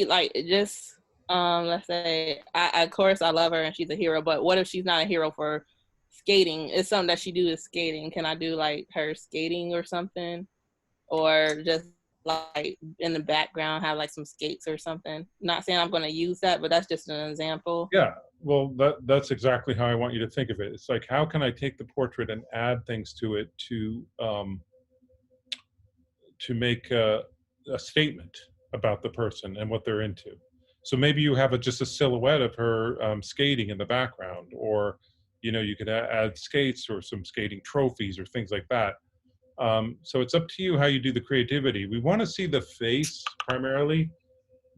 Speaker 11: like just let's say of course I love her and she's a hero, but what if she's not a hero for skating? It's something that she do is skating. Can I do like her skating or something, or just like in the background have like some skates or something? Not saying I'm going to use that, but that's just an example.
Speaker 1: Yeah, well, that's exactly how I want you to think of it. It's like, how can I take the portrait and add things to it to make a statement about the person and what they're into? So maybe you have just a silhouette of her skating in the background, or you could add skates or some skating trophies or things like that. So it's up to you how you do the creativity. We want to see the face primarily,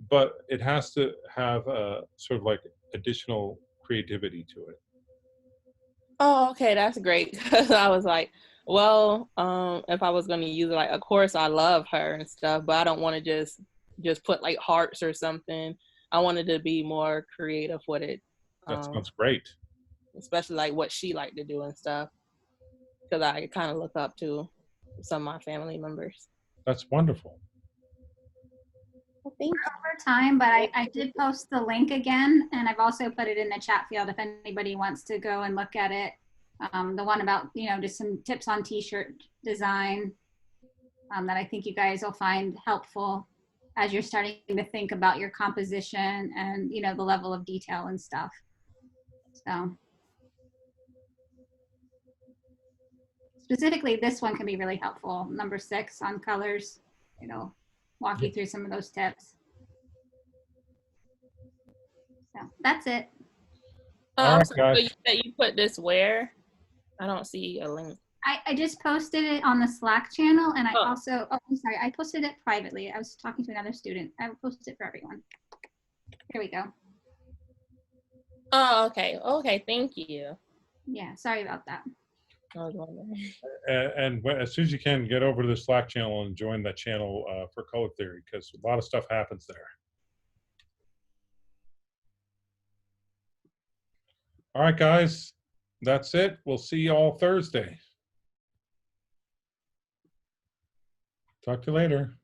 Speaker 1: but it has to have a sort of like additional creativity to it.
Speaker 11: Oh, okay, that's great. Because I was like, well, if I was going to use it, like, of course I love her and stuff, but I don't want to just put like hearts or something. I wanted to be more creative with it.
Speaker 1: That sounds great.
Speaker 11: Especially like what she liked to do and stuff, because I kind of look up to some of my family members.
Speaker 1: That's wonderful.
Speaker 11: Well, thank you.
Speaker 2: Over time, but I did post the link again, and I've also put it in the chat field if anybody wants to go and look at it. The one about, just some tips on t-shirt design that I think you guys will find helpful as you're starting to think about your composition and, the level of detail and stuff. So. Specifically, this one can be really helpful. Number 6 on colors, walk you through some of those tips. So that's it.
Speaker 1: All
Speaker 11: I'm
Speaker 1: right,
Speaker 11: sorry, so
Speaker 1: guys.
Speaker 11: you said you put this where? I don't see a link.
Speaker 2: I just posted it on the Slack channel, and I
Speaker 11: Oh.
Speaker 2: also, I'm sorry, I posted it privately. I was talking to another student. I posted it for everyone. Here we go.
Speaker 11: Oh, okay. Okay, thank you.
Speaker 2: Yeah, sorry about that.
Speaker 11: I was wondering.
Speaker 1: As soon as you can, get over to the Slack channel and join that channel for color theory, because a lot of stuff happens there. All right, guys, that's it. We'll see you all Thursday. Talk to you later.